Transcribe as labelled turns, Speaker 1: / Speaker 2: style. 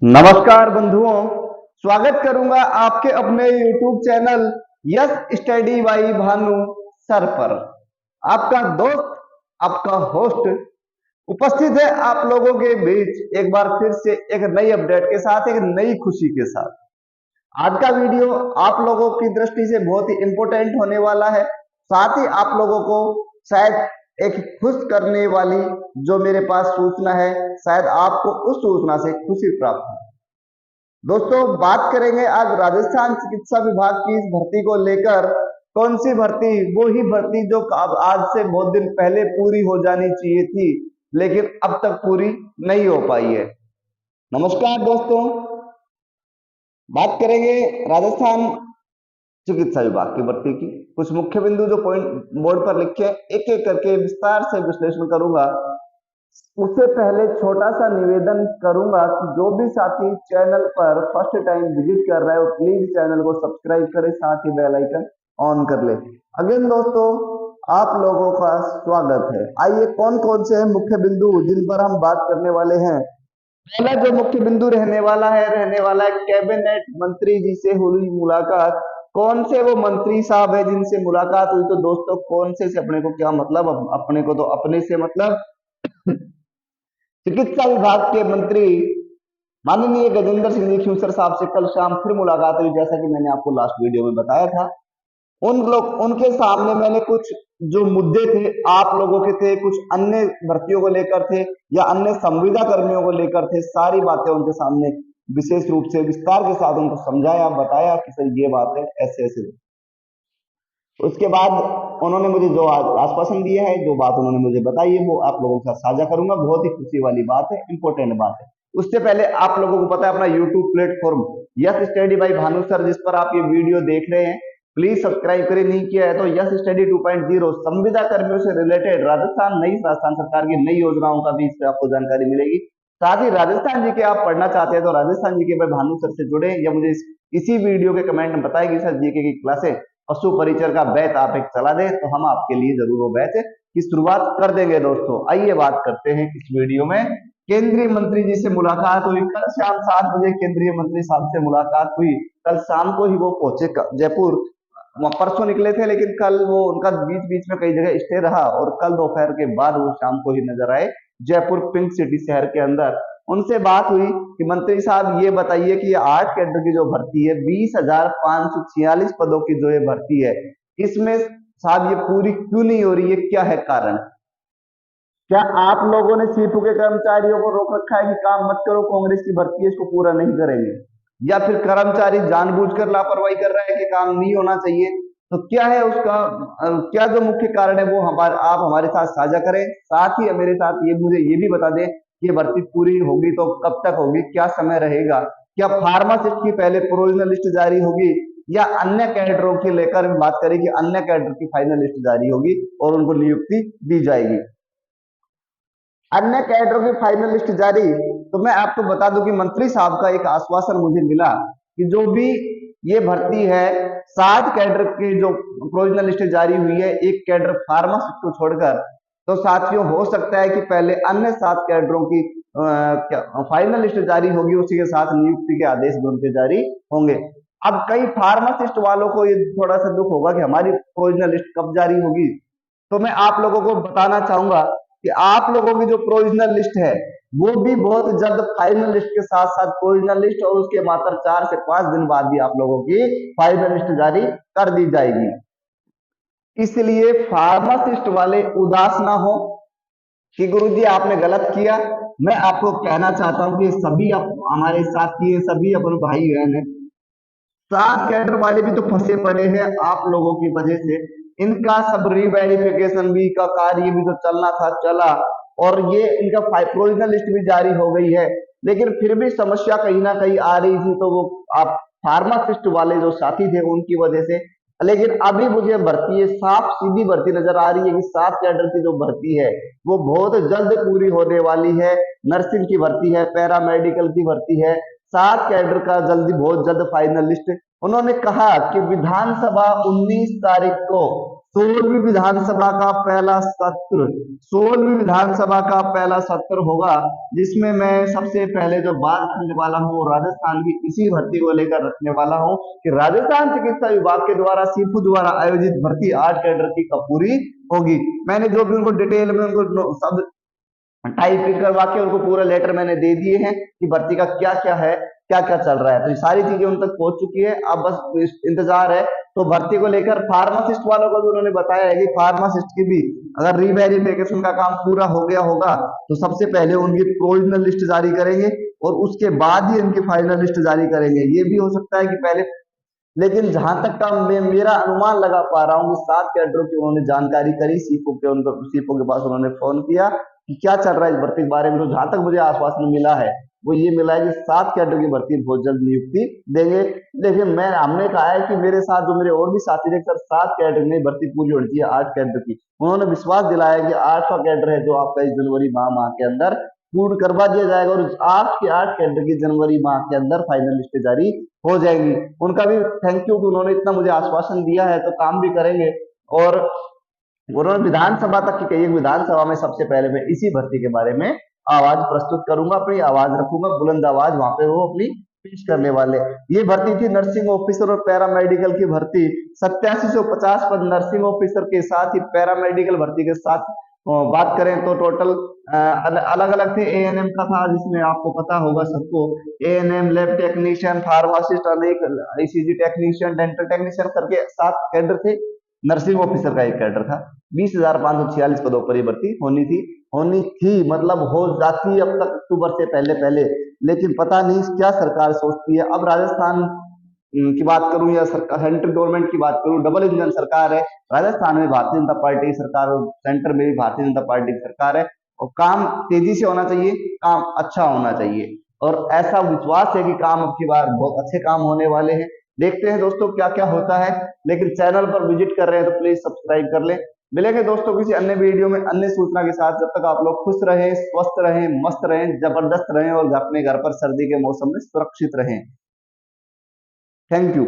Speaker 1: नमस्कार बंधुओं, स्वागत करूंगा आपके अपने YouTube channel yes study by Bhanu sir पर। आपका दोस्त, आपका होस्ट उपस्थित है आप लोगों के बीच एक बार फिर से एक नई अपडेट के साथ, एक नई खुशी के साथ। आज का वीडियो आप लोगों की दृष्टि से बहुत ही इंपॉर्टेंट होने वाला है। साथ ही आप लोगों को शायद एक खुश करने वाली जो मेरे पास सूचना है, शायद आपको उस सूचना से खुशी प्राप्त हो। दोस्तों, बात करेंगे आज राजस्थान चिकित्सा विभाग की इस भर्ती को लेकर। कौन सी भर्ती? वो ही भर्ती जो आज से बहुत दिन पहले पूरी हो जानी चाहिए थी, लेकिन अब तक पूरी नहीं हो पाई है। नमस्कार दोस्तों, बात करेंगे राजस्थान चिकित्सा विभाग की भर्ती की। कुछ मुख्य बिंदु जो पॉइंट बोर्ड पर लिखे एक एक करके विस्तार से विश्लेषण करूंगा। उससे पहले छोटा सा निवेदन करूंगा कि जो भी साथी चैनल पर फर्स्ट टाइम विजिट कर रहे हो, प्लीज चैनल को सब्सक्राइब करें, साथ ही बेल आइकन ऑन कर ले। अगेन दोस्तों, आप लोगों का स्वागत है। आइए, कौन कौन से मुख्य बिंदु जिन पर हम बात करने वाले हैं। पहला जो मुख्य बिंदु रहने वाला है कैबिनेट मंत्री जी से हुई मुलाकात। कौन से वो मंत्री साहब है जिनसे मुलाकात हुई? तो दोस्तों, कौन से अपने को क्या मतलब? अपने को तो अपने से मतलब चिकित्सा विभाग के मंत्री माननीय गजेंद्र सिंह जी खींवसर साहब से कल शाम फिर मुलाकात हुई, जैसा कि मैंने आपको लास्ट वीडियो में बताया था। उनके सामने मैंने कुछ जो मुद्दे थे आप लोगों के थे, कुछ अन्य भर्तियों को लेकर थे या अन्य संविदा कर्मियों को लेकर थे, सारी बातें उनके सामने विशेष रूप से विस्तार के साथ उनको समझाया, बताया कि सर ये बात है, ऐसे ऐसे। उसके बाद उन्होंने मुझे जो आश्वासन दिया है, जो बात उन्होंने मुझे बताई है, वो आप लोगों के साथ साझा करूंगा। बहुत ही खुशी वाली बात है, इंपॉर्टेंट बात है। उससे पहले आप लोगों को पता है अपना YouTube platform yes study by Bhanu sir, जिस पर आप ये वीडियो देख रहे हैं, प्लीज सब्सक्राइब करें। नहीं किया है तो यस स्टडी 2.0 संविदा कर्मियों से रिलेटेड राजस्थान सरकार की नई योजनाओं का भी इससे आपको जानकारी मिलेगी। साथ ही राजस्थान जी के आप पढ़ना चाहते हैं तो राजस्थान जी के भानु सर से जुड़े, या मुझे इसी वीडियो के कमेंट में बताएगी सर जीके की क्लासे पशु परिचर का बैच आप एक चला दें तो हम आपके लिए जरूर वो बैच की शुरुआत कर देंगे। दोस्तों, आइए बात करते हैं इस वीडियो में। केंद्रीय मंत्री जी से मुलाकात हुई कल शाम 7 बजे। केंद्रीय मंत्री साहब से मुलाकात हुई कल शाम को ही। वो पहुंचे जयपुर, परसों निकले थे, लेकिन कल वो उनका बीच बीच में कई जगह स्टे रहा और कल दोपहर के बाद वो शाम को ही नजर आए जयपुर पिंक सिटी शहर के अंदर। उनसे बात हुई कि मंत्री साहब ये बताइए कि ये 8 कैडर की जो भर्ती है, 20,546 पदों की जो ये भर्ती है, इसमें साहब ये पूरी क्यों नहीं हो रही है? क्या है कारण? क्या आप लोगों ने सीपू के कर्मचारियों को रोक रखा है कि काम मत करो, कांग्रेस की भर्ती है इसको पूरा नहीं करेंगे? या फिर कर्मचारी जानबूझकर लापरवाही कर रहा है कि काम नहीं होना चाहिए? तो क्या है उसका क्या जो मुख्य कारण है वो आप हमारे साथ साझा करें। साथ ही मेरे साथ मुझे ये भी बता दें कि ये भर्ती पूरी होगी तो कब तक होगी, क्या समय रहेगा? क्या फार्मासिस्ट की पहले प्रोविजनल लिस्ट जारी होगी या अन्य कैडरों की लेकर बात करें कि अन्य कैडर की फाइनल लिस्ट जारी होगी और उनको नियुक्ति दी जाएगी? अन्य कैडरों की फाइनल लिस्ट जारी, तो मैं आपको बता दूं कि मंत्री साहब का एक आश्वासन मुझे मिला कि जो भी ये भर्ती है, 7 कैडर की जो प्रोविजनल लिस्ट जारी हुई है, एक कैडर फार्मासिस्ट को छोड़कर, तो साथियों हो सकता है कि पहले अन्य 7 कैडरों की फाइनल लिस्ट जारी होगी, उसी के साथ नियुक्ति के आदेश भी उनके जारी होंगे। अब कई फार्मासिस्ट वालों को ये थोड़ा सा दुख होगा कि हमारी प्रोविजनल लिस्ट कब जारी होगी। तो मैं आप लोगों को बताना चाहूंगा कि आप लोगों की जो प्रोविजनल लिस्ट है वो भी बहुत जल्द फाइनल लिस्ट के साथ साथ प्रोविजनल लिस्ट और उसके मात्र 4 से 5 दिन बाद भी आप लोगों की फाइनल लिस्ट जारी कर दी जाएगी। इसलिए फार्मासिस्ट वाले उदास ना हो कि गुरुजी आपने गलत किया। मैं आपको कहना चाहता हूं कि सभी हमारे साथी, सभी अपन भाई बहन है, 7 कैडर वाले भी तो फंसे पड़े हैं आप लोगों की वजह से। इनका सब रीवेरिफिकेशन भी का कार्य भी जो चलना था चला और ये इनका प्रोविजनल लिस्ट भी जारी हो गई है, लेकिन फिर भी समस्या कहीं ना कहीं आ रही थी। तो वो आप फार्मासिस्ट वाले जो साथी थे उनकी वजह से। लेकिन अभी मुझे भर्ती है साफ सीधी भर्ती नजर आ रही है कि 7 कैडर की जो भर्ती है वो बहुत जल्द पूरी होने वाली है। नर्सिंग की भर्ती है, पैरामेडिकल की भर्ती है, 7 कैडर का जल्दी बहुत जल्द फाइनल लिस्ट। उन्होंने कहा कि विधानसभा 19 तारीख को 16वीं विधानसभा का पहला सत्र 16वीं विधानसभा का पहला सत्र होगा, जिसमें मैं सबसे पहले जो बात करने वाला हूँ वो राजस्थान की इसी भर्ती को लेकर रखने वाला हूँ कि राजस्थान चिकित्सा विभाग के द्वारा सीफू द्वारा आयोजित भर्ती 8 कैडर की कब पूरी होगी। मैंने जो भी उनको डिटेल में उनको सब टाइप करवा के उनको पूरा लेटर मैंने दे दिए हैं कि भर्ती का क्या क्या है, क्या क्या चल रहा है, तो ये सारी चीजें उन तक पहुंच चुकी है। अब बस इंतजार है। तो भर्ती को लेकर फार्मासिस्ट वालों को भी उन्होंने बताया है कि फार्मासिस्ट की भी अगर रीवेरिफिकेशन का काम पूरा हो गया होगा तो सबसे पहले उनकी प्रोविजनल लिस्ट जारी करेंगे और उसके बाद ही उनकी फाइनल लिस्ट जारी करेंगे। ये भी हो सकता है कि पहले, लेकिन जहां तक का मैं मेरा अनुमान लगा पा रहा हूँ कि 7 कैडरों की उन्होंने जानकारी करी, सीपो के उनको सीपो के पास उन्होंने फोन किया कि क्या चल रहा है इस भर्ती के बारे में। तो जहां तक मुझे आश्वासन मिला है वो ये मिला है कि 7 कैडर की भर्ती बहुत जल्द नियुक्ति देंगे। लेकिन मैं हमने कहा है कि मेरे साथ जो मेरे और भी साथी थे सर 7 कैडर में भर्ती पूरी होनी चाहिए 8 कैडर की। उन्होंने विश्वास दिलाया कि 8वां कैडर है जो आपका इस जनवरी माह के अंदर पूर्ण करवा दिया जाएगा और 8 के 8 कैडर की जनवरी माह के अंदर फाइनल लिस्ट जारी हो जाएगी। उनका भी थैंक यू कि उन्होंने इतना मुझे आश्वासन दिया है, तो काम भी करेंगे। और उन्होंने विधानसभा तक की कही, विधानसभा में सबसे पहले मैं इसी भर्ती के बारे में आवाज प्रस्तुत करूंगा, अपनी आवाज रखूंगा बुलंद आवाज, वहां पे वो अपनी पेश करने वाले। ये भर्ती थी नर्सिंग ऑफिसर और पैरामेडिकल की भर्ती। 8750 पद नर्सिंग ऑफिसर के साथ ही पैरामेडिकल भर्ती के साथ बात करें तो टोटल अलग अलग थे। एएनएम का था जिसमें आपको पता होगा सबको, एएनएम, लैब टेक्नीशियन, फार्मासिस्ट, अनेक आईसीजी टेक्नीशियन, डेंटल टेक्नीशियन करके 7 कैडर थे। नर्सिंग ऑफिसर का एक कैडर था। 20,546 पदों पर ये भर्ती होनी थी, मतलब हो जाती अब तक अक्टूबर से पहले पहले, लेकिन पता नहीं क्या सरकार सोचती है। अब राजस्थान की बात करूं या सेंट्रल गवर्नमेंट की बात करूं, डबल इंजन सरकार है। राजस्थान में भारतीय जनता पार्टी की सरकार और सेंटर में भी भारतीय जनता पार्टी की सरकार है और काम तेजी से होना चाहिए, काम अच्छा होना चाहिए और ऐसा विश्वास है कि काम अब की बार बहुत अच्छे काम होने वाले हैं। देखते हैं दोस्तों क्या क्या होता है, लेकिन चैनल पर विजिट कर रहे हैं तो प्लीज सब्सक्राइब कर लें। मिलेंगे दोस्तों किसी अन्य वीडियो में अन्य सूचना के साथ। जब तक आप लोग खुश रहें, स्वस्थ रहें, मस्त रहें, जबरदस्त रहें और अपने घर पर सर्दी के मौसम में सुरक्षित रहें। Thank you.